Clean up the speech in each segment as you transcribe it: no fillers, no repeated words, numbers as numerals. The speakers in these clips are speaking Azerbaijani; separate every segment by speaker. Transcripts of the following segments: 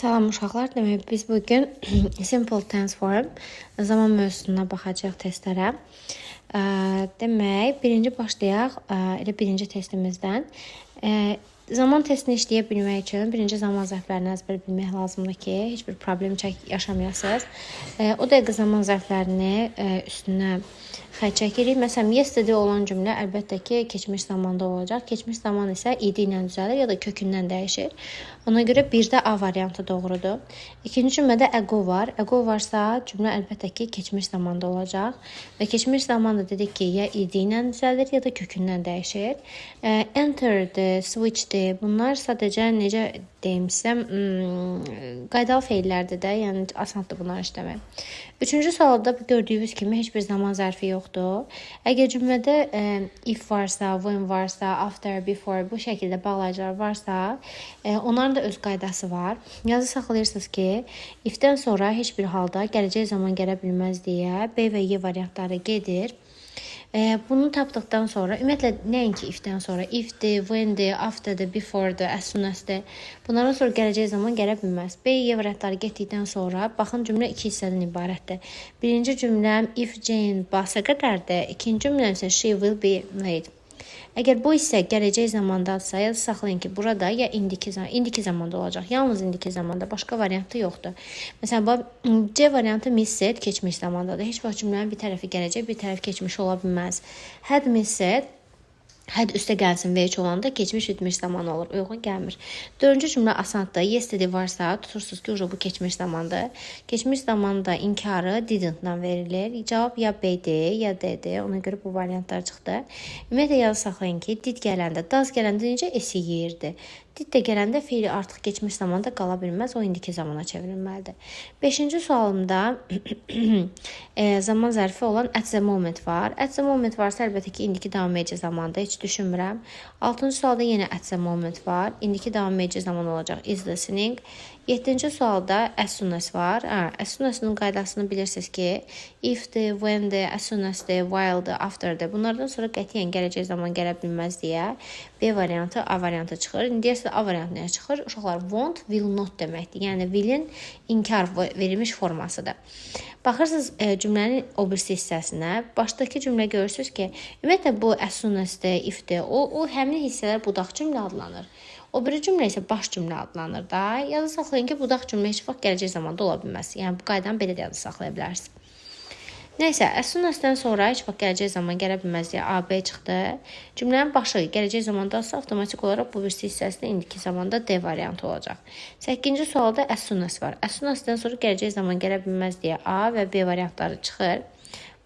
Speaker 1: Salam uşaqlar, demək biz bugün simple tense form zaman mövzusuna baxacağıq testlərə. Demək, birinci başlayaq elə birinci testimizdən. Zaman testini işləyə bilmək üçün birinci zaman zərflərini əzbər bilmək lazımdır ki, heç bir problem yaşamayasınız. O dəqiqə zaman zərflərini üstünə xətt çəkirik. Məsələn, yesterday olan cümlə əlbəttə ki, keçmiş zamanda olacaq. Keçmiş zaman isə id ilə düzəlir ya da kökündən dəyişir. Ona görə birdə A variantı doğrudur. İkinci cümlədə ago var. Ago varsa cümlə əlbəttə ki, keçmiş zamanda olacaq. Və keçmiş zamanda dedik ki, ya id ilə düzəlir ya da kökündən dəyişir. Enter'di, switch'di. Bunlar sadəcə necə deyim sizə, qaydalı feillərdir də, yəni asandır bunları işləmək. Üçüncü sualda gördüyünüz kimi heç bir zaman zərfi yoxdur. Əgər cümlədə if varsa, when varsa, after, before bu şəkildə bağlayıcılar varsa, onların da öz qaydası var. Yazı saxlayırsınız ki, ifdən sonra heç bir halda gələcək zaman gələ bilməz deyə B və Y variantları gedir. Bunu tapdıqdan sonra, ümumiyyətlə nəinki ifdən sonra, ifdir, whendir, afterdir, beforedir, as soon as'dir. Bunlardan sonra gələcək zaman gələ bilməz. B, Y variantları getdikdən sonra, baxın cümlə iki hissədən ibarətdir. Birinci cümləm if Jane basa qədərdir. İkinci cümləm isə she will be late. Əgər bu hissə gələcək zamandadsa, yazı saxlayın ki, burada ya indiki zamanda olacaq. Yalnız indiki zamanda, başqa variantı yoxdur. Məsələn, C variantı miss said keçmiş zamandadır. Heç vaxt cümlənin bir tərəfi gələcək, bir tərəf keçmiş ola bilməz. Had miss said, had üstə gəlsin VH olanda keçmiş bitmiş zaman olur. Uyğun gəlmir. Dördüncü cümlə asandır. Yesterday varsa tutursunuz ki, bu keçmiş zamandır. Keçmiş zamanda inkarı didn't-dan verilir. Cavab ya B-dir, ya D-dir. Ona görə bu variantlar çıxdı. Ümumiyyətlə yazı saxlayın ki, did gələndə, does gələndə necə esi yeyirdi. Did də gələndə fiili artıq keçmiş zamanda qala bilməz, o indiki zamana çevrilməlidir. Beşinci sualımda zaman zərfi olan at the moment var. At the moment varsa əlbəttə ki, indiki davam edici zamanda, heç düşünmürəm. Altıncı sualda yenə at the moment var. İndiki davam edici zaman olacaq is listening. Yeddinci sualda as soon as var. As soon as-ın qaydasını bilirsiniz ki, if-dir, when-dir, as soon as-dir, while-dir, after-dir. Bunlardan sonra qətiyyən gələcək zaman gələ bilməz deyə B variantı, A variantı çıxır. İndi A variantı nəyə çıxır? Uşaqlar won't, will not deməkdir. Yəni will-in inkar verilmiş formasıdır. Baxırsınız cümlənin o birisi hissəsinə. Başdakı cümlə görürsünüz ki, ümumiyyətlə bu as soon as-dir, if-dir. O həmin hissələr budaq cümlə adlanır. O biri cümlə isə baş cümlə adlanır da. Yazı saxlayın ki, budaq cümlə heç vaxt gələcək zamanda ola bilməz. Yəni bu qaydanı belə də yazı saxlaya bilərsiniz. Nəysə, as soon as-dən sonra heç vaxt gələcək zaman gələ bilməz deyə A, B çıxdı. Cümlənin başı gələcək zamandasa avtomatik olaraq bu birisi hissəsində indiki zamanda D variantı olacaq. 8-ci sualda as soon as var. As soon as-dən sonra gələcək zaman gələ bilməz deyə A və B variantları çıxır.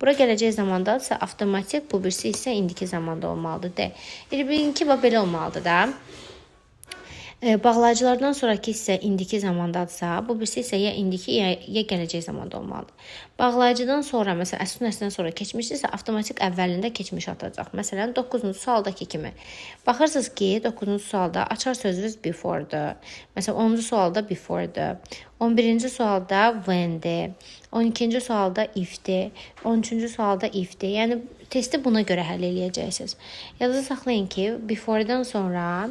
Speaker 1: Bura gələcək zamandadırsa avtomatik bu birisi hissə indiki zamanda olmalıdır D. Birinci belə olmalıdır da. Bağlayıcılardan sonraki hissə indiki zamandadırsa, bu birisi isə ya indiki, ya gələcək zamanda olmalıdır. Bağlayıcıdan sonra, məsələn, as soon as-dən sonra keçmişdirsə, avtomatik əvvəlində keçmiş atacaq. Məsələn, 9-cu sualdakı kimi. Baxırsınız ki, 9-cu sualda açar sözünüz before-dur. Məsələn, 10-cu sualda before-dur. 11-ci sualda when-dir. 12-ci sualda if-dir. 13-cü sualda if-dir. Yəni, testi buna görə həll eləyəcəksiniz. Yazı saxlayın ki, before-dan sonra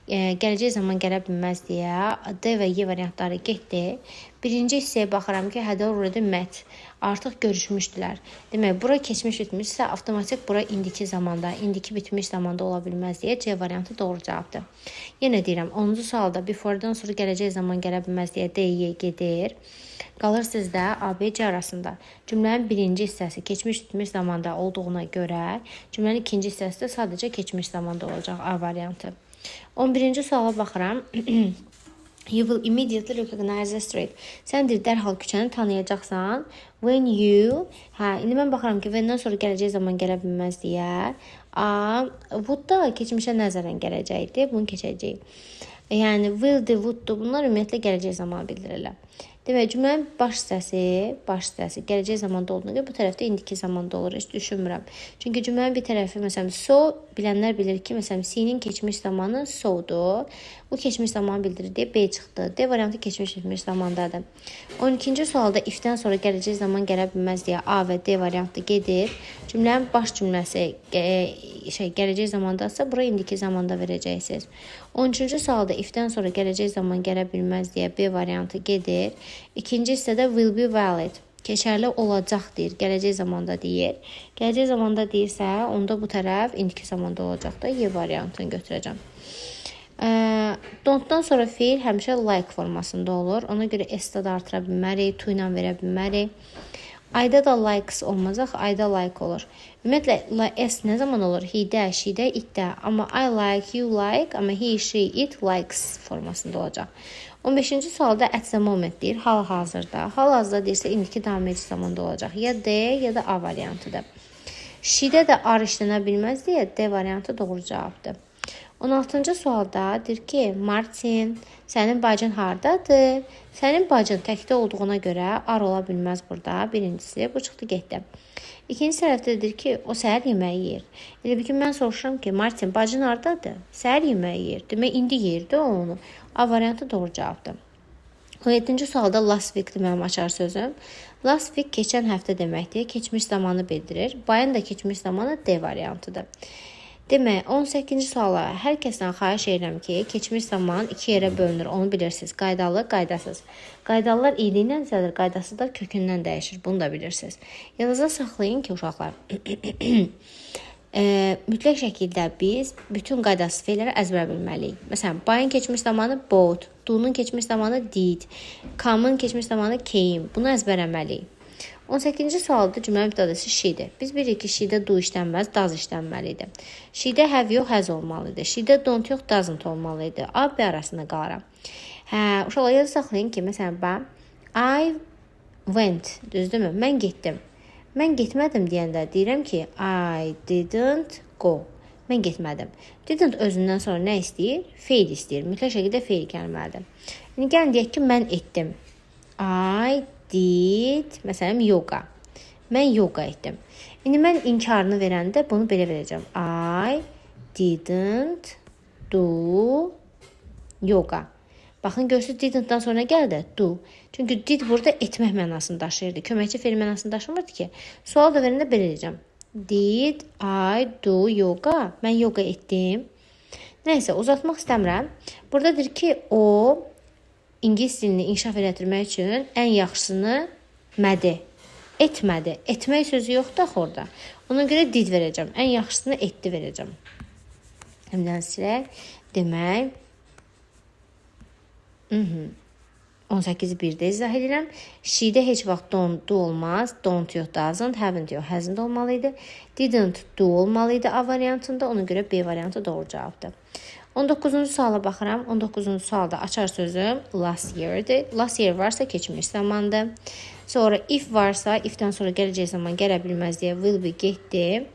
Speaker 1: gələcək zaman gələ bilməz deyə D və Y variantları getdi. Birinci hissəyə baxıram ki, had already met. Artıq görüşmüşdülər. Demək, bura keçmiş bitmişsə, avtomatik bura indiki zamanda, indiki bitmiş zamanda ola bilməz deyə C variantı doğru cavabdır. Yenə deyirəm, 10-cu sualda before-dan sonra gələcək zaman gələ bilməz deyə D, Y gedir. Qalır sizdə A, B, C arasında. Cümlənin birinci hissəsi keçmiş bitmiş zamanda olduğuna görə, cümlənin ikinci hissəsi də sadəcə keçmiş zamanda olacaq A variantı. 11-ci suala baxıram. You will immediately recognize the street. Sən dərhal küçəni tanıyacaqsan. When you, indi mən baxıram ki, when-dən sonra gələcək zaman gələ bilməz deyə. Would da keçmişə nəzərən gələcəkdir. Bunu keçəcəyik. Yəni, will-dir, would-dur. Bunlar ümumiyyətlə gələcək zaman bildirirlər. Demək, cümlənin baş hissəsi gələcək zamanda olduğuna görə bu tərəfdə indiki zamanda olur, heç düşünmürəm. Çünki cümlənin bir tərəfi, məsələn, so, bilənlər bilir ki, məsələn, C-nin keçmiş zamanı so-dur. Bu keçmiş zamanı bildirir deyə B çıxdı. D variantı keçmiş zamandadır. 12-ci sualda if-dən sonra gələcək zaman gələ bilməz deyə A və D variantı gedir. Cümlənin baş cümləsi gələcək zamandadsa, bura indiki zamanda verəcəksiniz. 13-cü sualda if-dən sonra gələcək zaman gələ bilməz deyə B variantı gedir. İkinci hissədə will be valid, keçərli olacaq deyir, gələcək zamanda deyir. Gələcək zamanda deyirsə, onda bu tərəf indiki zamanda olacaq da, Y variantını götürəcəm. Don't-dan sonra fiil həmişə like formasında olur. Ona görə S-də da artıra bilmərik, to ilə verə bilmərik. Ayda da likes olmayacaq, ayda like olur. Ümumiyyətlə, S nə zaman olur? He-də, she-də, it-də. Amma I like, you like, amma he, she, it likes formasında olacaq. 15-ci sualda at the moment deyir, hal-hazırda. Hal-hazırda deyirsə, indiki davam edici zamanda olacaq. Ya D, ya da A variantıdır. She-də də ar işlənə bilməz deyə D variantı doğru cavabdır. 16-cı sualda deyir ki, Martin, sənin bacın hardadır? Sənin bacın təkdə olduğuna görə ar ola bilməz burada. Birincisi, bu çıxdı getdi. İkinci tərəfdə deyir ki, o səhər yeməyi yeyir. Elə bir ki, mən soruşuram ki, Martin, bacın hardadır? Səhər yeməyi yeyir. Demək, indi yeyirdi o onu. A variantı doğru cavabdır. 17-ci sualda last week-dir mənim açar sözüm. Last week keçən həftə deməkdir. Keçmiş zamanı bildirir. Bayın da keçmiş zamanı D variantıdır. Demək, 18-ci suala hər kəsdən xahiş edirəm ki, keçmiş zaman 2 yerə bölünür. Onu bilirsiniz. Qaydalı, qaydasız. Qaydalılar iyiliyindən düzəlir, qaydasızlar kökündən dəyişir. Bunu da bilirsiniz. Yadınızda saxlayın ki, uşaqlar. Mütləq şəkildə biz bütün qaydasız feilləri əzbər bilməliyik. Məsələn, bayın keçmiş zamanı bought, do'nun keçmiş zamanı did, come'ın keçmiş zamanı came. Bunu əzbərləməliyik. 18-ci sualda cümlənin mübtədəsi she-dir. Biz bilirik ki, she-də do işlənməz, does işlənməlidir. She-də have yox, has olmalıdır. She-də don't yox, doesn't olmalıdır. A, B arasında qalıram. Uşaqlar, yadda saxlayın ki, məsələn, I went, düzdürmü? Mən getdim. Mən getmədim deyəndə deyirəm ki, I didn't go. Mən getmədim. Didn't özündən sonra nə istəyir? Feil istəyir. Mütləq şəkildə feil gəlməlidir. İndi gəlin deyək ki, mən etdim. I did, məsələn, yoga. Mən yoga etdim. İndi mən inkarını verəndə bunu belə verəcəm. I didn't do yoga. Baxın, görürsünüz, didn't-dan sonra gəldi, do. Çünki did burada etmək mənasını daşıyırdı. Köməkçi feil mənasını daşımırdı ki. Sual da verəndə belə edəcəm. Did I do yoga? Mən yoga etdim. Nəysə, uzatmaq istəmirəm. Burada deyir ki, o İngilis dilini inkişaf elətdirmək üçün ən yaxşısını etmədi. Etmək sözü yoxdur axı orada. Ona görə did verəcəm. Ən yaxşısını etdi verəcəm. Həmdən silək. Demək, 18-i 1-də izah edirəm. She-də heç vaxt don't do olmaz. Don't yox, doesn't, haven't yox, hasn't olmalıydı. Didn't do olmalıydı A variantında. Ona görə B variantı doğru cavabdır. 19-cu suala baxıram. 19-cu sualda açar sözüm last year-dir. Last year varsa keçmiş zamandır. Sonra if varsa, if-dən sonra gələcək zaman gələ bilməz deyə will be getdi.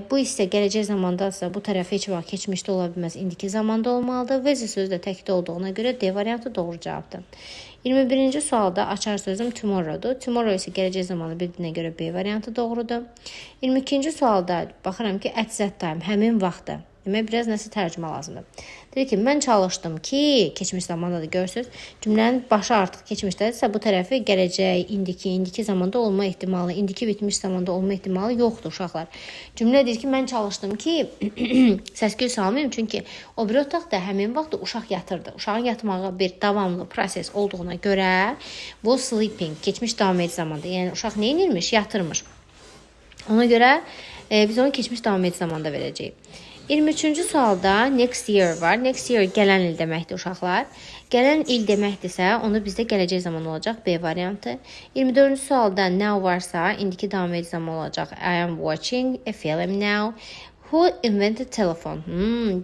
Speaker 1: Bu isə gələcək zamandadsa bu tərəf heç vaxt keçmişdə ola bilməz, indiki zamanda olmalıdır. Vezi sözü də təkdə olduğuna görə D variantı doğru cavabdır. 21-ci sualda açar sözüm tomorrow-dur. Tomorrow isə gələcək zamanı bildiyinə görə B variantı doğrudur. 22-ci sualda baxıram ki, at that time, həmin vaxtı. Demək, biraz nəsə tərcümə lazımdır. Deyir ki, mən çalışdım ki, keçmiş zamanda da görürsünüz, cümlənin başı artıq keçmişdədirsə, bu tərəfi gələcək, indiki zamanda olma ehtimalı, indiki bitmiş zamanda olma ehtimalı yoxdur, uşaqlar. Cümlə deyir ki, mən çalışdım ki, səs-küy salmayayım, çünki o bir otaqda həmin vaxt uşaq yatırdı. Uşağın yatmağı bir davamlı proses olduğuna görə, bu sleeping, keçmiş davam edici zamanda, yəni uşaq nə inirmiş? Yatırmış. Ona görə biz onu keçmiş davam edici zamanda verəcəyik. 23-cü sualda next year var. Next year gələn il deməkdir uşaqlar. Gələn il deməkdirsə, onda bizdə gələcək zaman olacaq B variantı. 24-cü sualda now varsa, indiki davam edici zaman olacaq I am watching a film now. Who invented telephone?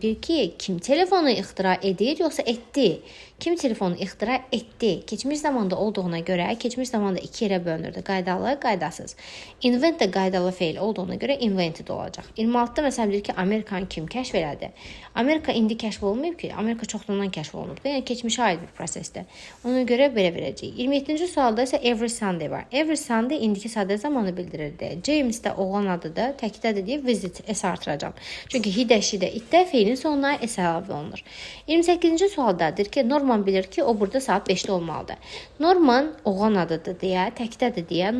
Speaker 1: Deyir ki, kim telefonu ixtira edir, yoxsa etdi? Kim telefonu ixtira etdi? Keçmiş zamanda olduğuna görə, keçmiş zamanda iki yerə bölünürdü. Qaydalı, qaydasız. Invent də qaydalı feil olduğuna görə invented olacaq. 26-da məsələn deyir ki, Amerikanı kim kəşf elədi? Amerika indi kəşf olunmayıb ki, Amerika çoxdandan kəşf olunubdu. Yəni keçmişə aid bir prosesdir. Ona görə belə verəcəyik. 27-ci sualda isə every Sunday var. Every Sunday indiki sadə zamanı bildirirdi. James də oğlan adıdır. Təkdədir deyə visit s artıracağam. Çünki hidə, şidə, itdə feilin sonuna s əlavə olunur. 28-ci sualdadır ki, Norman bilir ki, o burada saat 5-də olmalıdır. Norman oğlan adıdır deyə, təkdədir deyə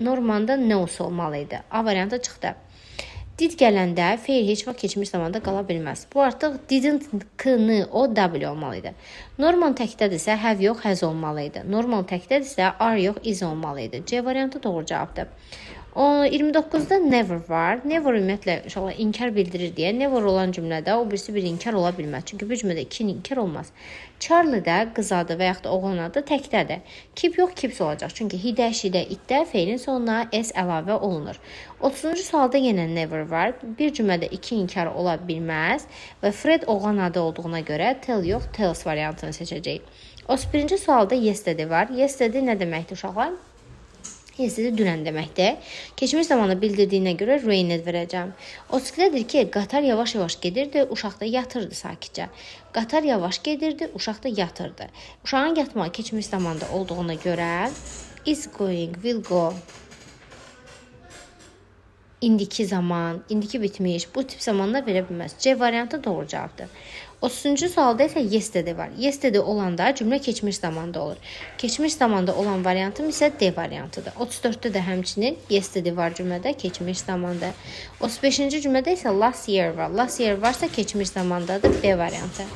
Speaker 1: Normanda nə olmalıydı? A variantı çıxdı. Did gələndə feil heç vaxt keçmiş zamanda qala bilməz. Bu artıq didn't, k-nı, o, w olmalıydı. Normal təkdədirsə have yox, has olmalıydı. Normal təkdədirsə are yox, is olmalıydı. C variantı doğru cavabdır. 29-da never var. Never ümumiyyətlə uşaqlar inkar bildirir deyə never olan cümlədə o birisi bir inkar ola bilməz. Çünki bu cümlədə iki inkar olmaz. Charlie də qız adı və yaxud da oğlan adı təkdədir. Keep yox, keeps olacaq. Çünki hidə, şidə, itdə feilin sonuna s əlavə olunur. 30-cu sualda yenə never var. Bir cümlədə iki inkar ola bilməz və Fred oğlan adı olduğuna görə tell yox, tells variantını seçəcəyik. 31-ci sualda yesterday var. Yesterday nə deməkdir uşaqlar? Yesterday dünən deməkdir. Keçmiş zamanı bildirdiyinə görə rained verəcəm. 32-dədir ki, qatar yavaş-yavaş gedirdi, uşaq da yatırdı sakitcə. Qatar yavaş gedirdi, uşaq da yatırdı. Uşağın yatmağı keçmiş zamanda olduğuna görə is going, will go. İndiki zaman, indiki bitmiş, bu tip zamanlar verə bilməz. C variantı doğru cavabdır. 30-cu sualda isə yesterday var. Yesterday olanda cümlə keçmiş zamanda olur. Keçmiş zamanda olan variantım isə D variantıdır. 34-də də həmçinin yesterday var cümlədə, keçmiş zamanda. 35-ci cümlədə isə last year var. Last year varsa keçmiş zamandadır, B variantı.